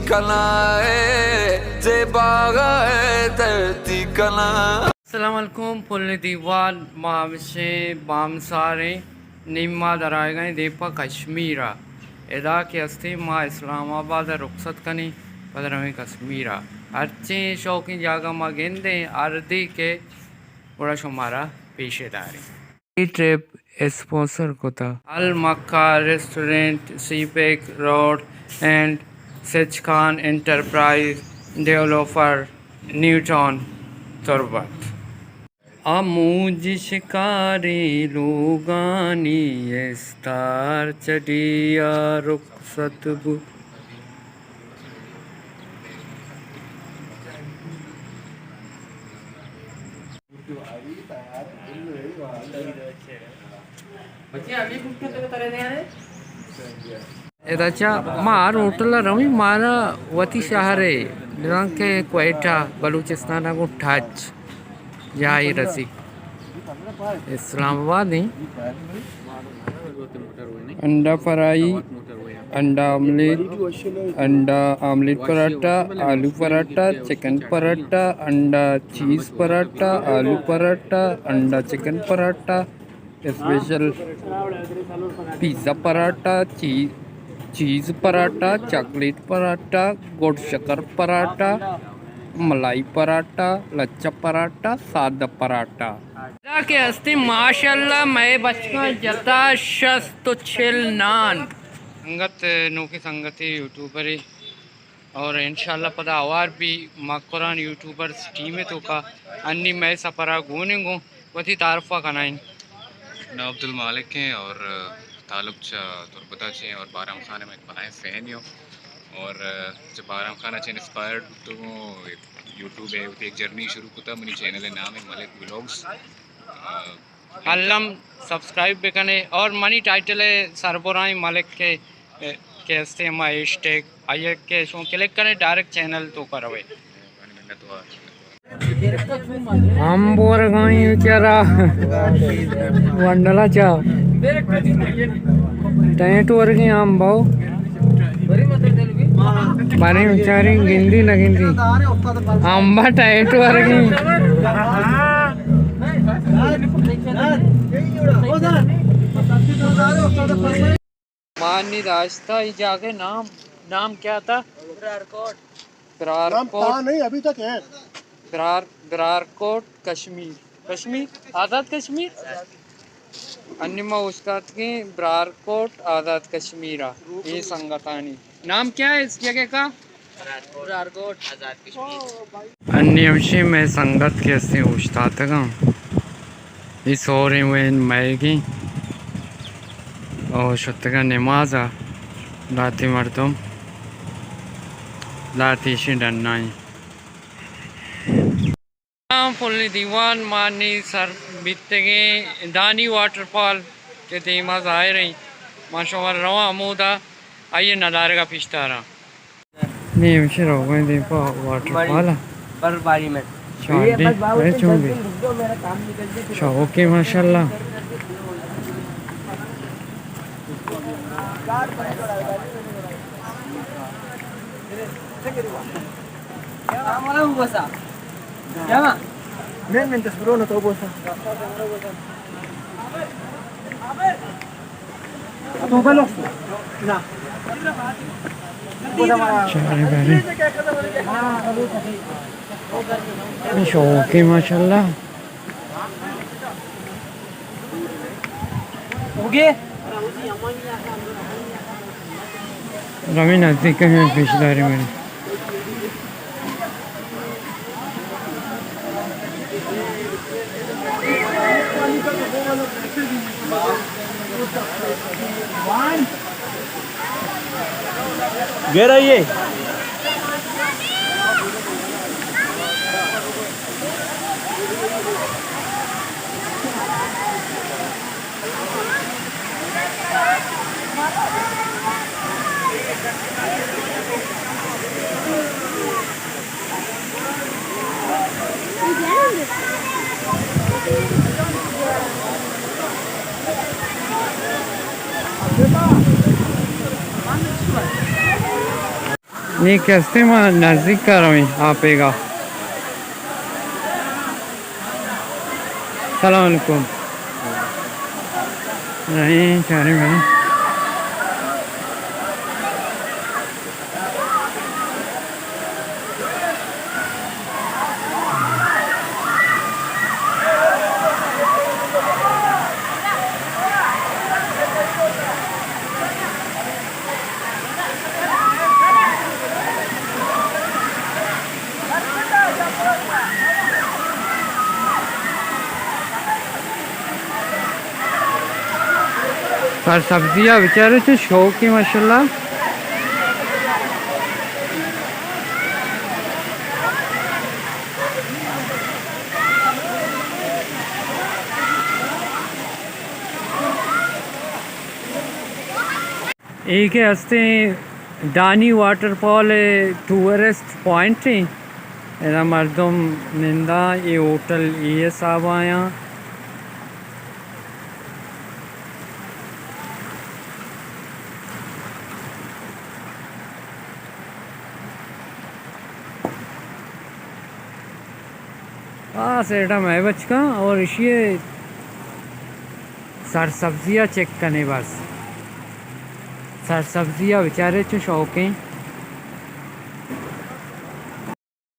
कलाए जे बागाए धरती कला। अस्सलामुअलैकुम पुल दीवान मामशे बामसारे निम्मा दराएगए दीपा कश्मीरा एदा के अस्ते माँ इस्लामाबाद रुखसत कनी पदरमी कश्मीरा अच्छे शौकीन जागा माँ गेंदे आरदी के बड़ा शुमारा पेशेदारी ट्रिप स्पॉन्सर को था Al Makka restaurant CPEC road and such Khan enterprise developer Newton Turbat आमूज शिकारी लोगानी स्तार चढ़िया रुखसत बु एदाचा मार होटल रमी मारा वती शहरे के क्वेटा बलूचिस्तान को ठाच यही रसी इस्लामाबाद नहीं अंडा फ्राई अंडा आमलेट पराठा आलू पराठा चिकन पराठा अंडा चीज़ पराठा आलू पराठा अंडा chicken paratha special pizza paratha cheese paratha chocolate paratha गुड़ शक्कर पराठा मलाई पराठा लच्छा पराठा सादा पराठा के हस्ते माशाल्लाह मैं बचका जता शस्त छिल नान संगत नोकी संगति यूट्यूबर और इंशाल्लाह पता आवार भी मकुरान यूट्यूबर टीम तो का अन्नी मैं सफरा गोने गो वती तारफा कनाइन ना अब्दुल मालिक हैं और ताल्लुक तुरबता छे और बाराम खाने में बनाए फ़ैन हो और जब बाराम खाना छे इंस्पायर्ड तो यूट्यूब है एक जर्नी शुरू होता मनी चैनल है नाम है मलिक व्लॉग्स अल्लम सब्सक्राइब भी कने और मनी टाइटल है सरबराई मलिक के हस्ते मा हैशटैग आइए के सो क्लिक करें डायरेक्ट चैनल तो करवे हम बोर गई बेचारा वंडला चा टेंट वर्गी हम भाऊ बारे बेचारी गिंदी न गिंदी अंबा टेंट वर्गी मानी रास्ता ही जाके नाम क्या था ब्रारकोट नहीं अभी तक है ब्रारकोट कश्मीर आज़ाद कश्मीर अन्यमा उस्ताद की ब्रारकोट आज़ाद कश्मीरा ये संगतानी नाम क्या है इस जगह का ब्रारकोट आज़ाद कश्मीर अन्य विषय में संगत कैसे उस्ताद का इस और मैगी और शतका नमाजा लाती मर्दम लाती शिडन्नाई फुल्ली दीवान मानी सर बीते के दानी वाटरफॉल के धीमा जाए रही माशाल्लाह रवा अमूदा आइए नज़ारे का पिछतारा नहीं मिशे रहो दीपा वाटरफॉल बर्फबारी में ओके माशाल्लाह ओके माशाल्लाह रमी नज़दीक है पेशदारी में गे रही है नहीं कैसे मैं नज़दीक कर रहा हूँ आपेगा। सलाम अलैकुम। नहीं चारे में पर सब्जियां बेचारे से शौक की माशाल्लाह। एक हस्ते डानी वाटरफॉल टूरिस्ट पॉइंट है एदा मर्दम निंदा ये होटल ये साहब आया। सेटा मैं बच का और इसे सर सब्जियां चेक करने बस सर सब्जियां बेचारे च शौक हैं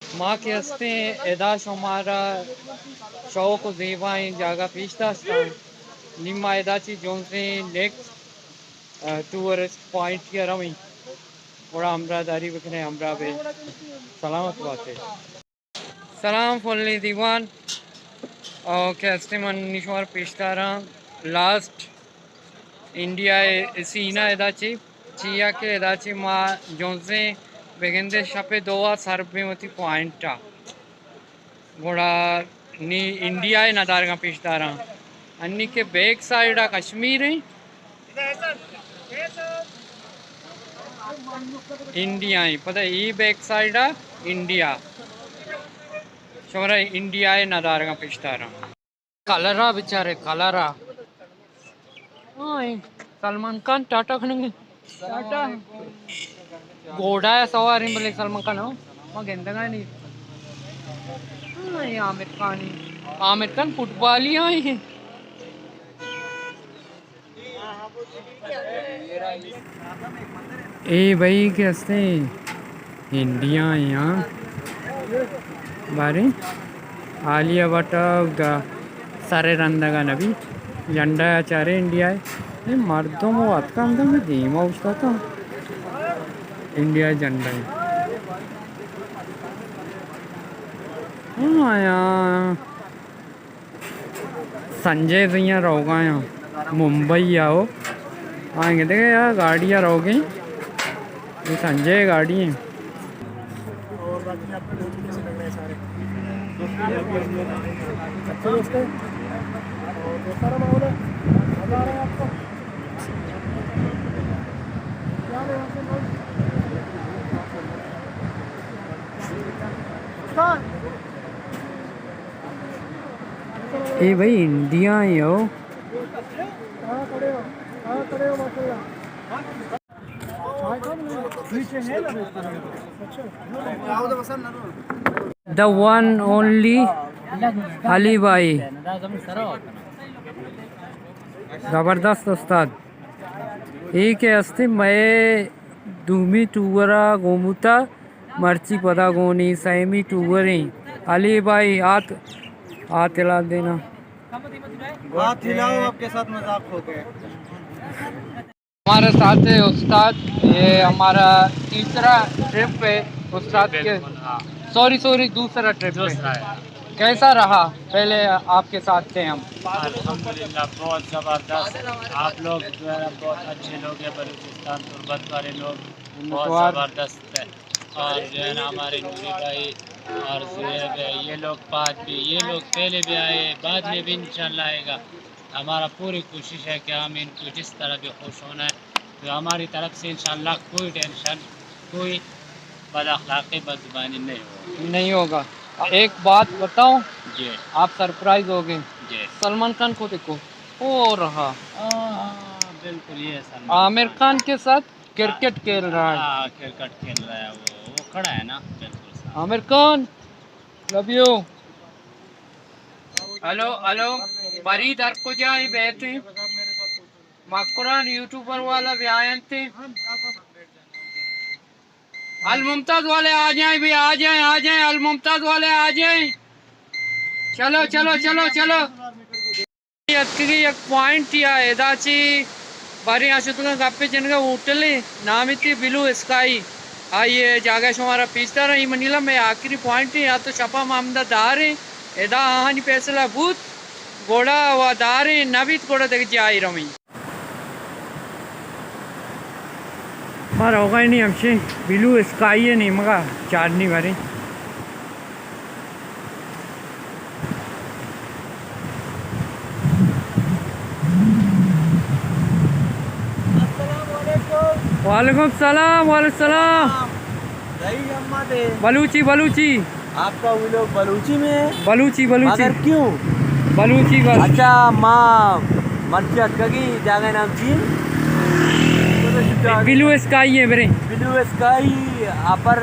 माँ के हस्ते एदा हमारा शौक जेबाएँ जागा पीछता निम्मा एदा ची जो से नेक्स्ट टूरिस्ट पॉइंट किया रही बड़ा हमरादारी बखने हमरा बे सलामत बात है। सलाम फुल्ली दीवान और कैसे मन निशवार पेशतारा लास्ट इंडिया सीना एदाची चिया के एदाची माँ जोंसे बेगेंदे शपे दोआ सरबे मती पॉइंटा गोड़ा नी इंडिया है नदार का पेशतारा अन्नी के बैक साइड आ कश्मीर है इंडिया है पता ये बैक साइड आ इंडिया शोरा इंडिया है नदार का पेशतारा कलरा बेचारे कलरा सलमान खान टाटा खनेंगे टाटा घोड़ा है सवारी बोले सलमान खान हो मैं गेंदा नहीं आमिर खान फुटबॉल ही आई है ए भाई कैसे इंडिया यहाँ बारे आलिया भट्ट सारे रंदगा नबी झंडा चारे इंडिया है मर्दों में बात का अंदर में धीमा उसका था इंडिया झंडा है यहाँ संजय भैया रहोगा यहाँ मुंबई आओ आएंगे देखे यार गाड़ियाँ रहोगे ये संजय गाड़ी है। ए भाई इंडिया ही हो द वन ओनली अली भाई ज़बरदस्त उस्ताद एक हस्ते मैं दूमी टूवरा गोमुता मर्ची पदा गोनी सैमी टूवरी अली भाई हाथ हिला देना हाथ हिलाओ आपके साथ मजाक हो गए। हमारे साथ है उस्ताद ये हमारा तीसरा ट्रिप है उस्ताद के सॉरी दूसरा ट्रिप है कैसा रहा पहले आपके साथ थे हम अल्हम्दुलिल्लाह बहुत ज़बरदस्त आप लोग जो है बहुत अच्छे लोग हैं बलूचिस्तान तुर्बत वाले लोग बहुत ज़बरदस्त है और जो है ना हमारे नूरी भाई और ज़ुएब है ये लोग बाद भी ये लोग पहले भी आए बाद में भी इंशाल्लाह आएगा। हमारा पूरी कोशिश है कि हम इनको जिस तरह भी खुश होना है तो हमारी तरफ से इंशाल्लाह कोई टेंशन कोई बदअखलाक़ी बदज़ुबानी नहीं होगा। एक बात बताऊं जी आप सरप्राइज हो गए जी सलमान खान को देखो हो रहा बिल्कुल ये आमिर खान के साथ क्रिकेट खेल रहा है। हाँ क्रिकेट खेल रहा है वो खड़ा है ना बिल्कुल सामने। Aamir Khan love you. Hello hello बरी दर को जाए बैठे मकुरान यूट्यूबर वाला भी आए थे। अल मुमताज वाले आ जाएं भी, आ जाएं अल मुमताज वाले आ जाएं। चलो चलो चलो चलो एक पॉइंट या एदाची बारी आशुतुका गप्पे जनगा होटल नाम इतनी ब्लू स्काई आइए जागा शुमारा पीछता रही मनीला में आखिरी पॉइंट या तो छपा मामदा दार है एदा हानि पैसला भूत घोड़ा व दार है नवीत घोड़ा देख जाई रमी मार होगा ही नहीं हमसे ब्लू स्काई है नहीं मगा चांदनी भरी। वालेकुम सलाम वालेकुम सलाम। रही अम्मा दे बलूची बलूची आपका वो लोग बलूची में है? बलूची बलूची मगर क्यों? बलूची बल अच्छा माँ मर्चिया कगी जागा नाम चीन ब्लू स्काई है मेरे ब्लू स्काई अपर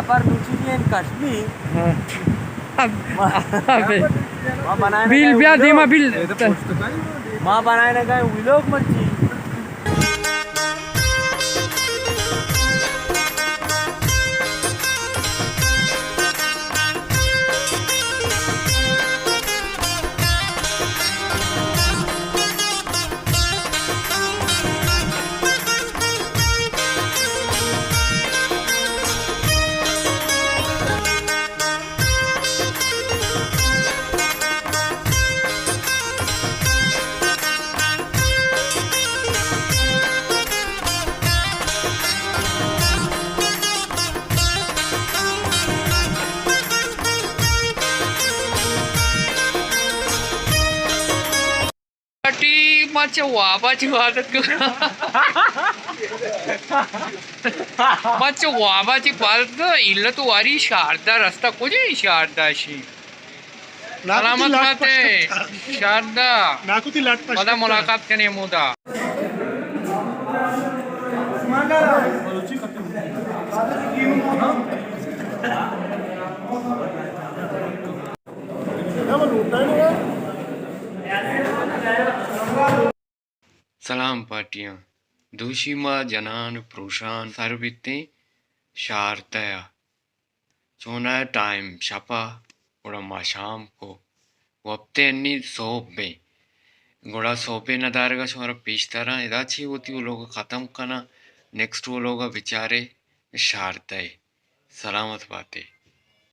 अपर नुचियन कश्मीर हाँ। माँ बनाए बिल ब्याह देमा बिल माँ बनाए ना गए वो लोग मर्ची macam wabaci barat ke macam wabaci barat ke illa tu wari sharda rasta kuch nahi sharda shi salamat bate sharda nakuti lat pada mulaqat karne muda सलाम पार्टियां दूशीमा जनान प्रोशान सरबिते शारतया सोना टाइम छपा गोड़ा माशाम को वप्ते अन्नी सोपे गोड़ा सोपे न दारेगा छोरा पीछ तरह इदाची होती वो लोग खत्म करना नेक्स्ट वो लोग बेचारे शारतय सलामत बातें।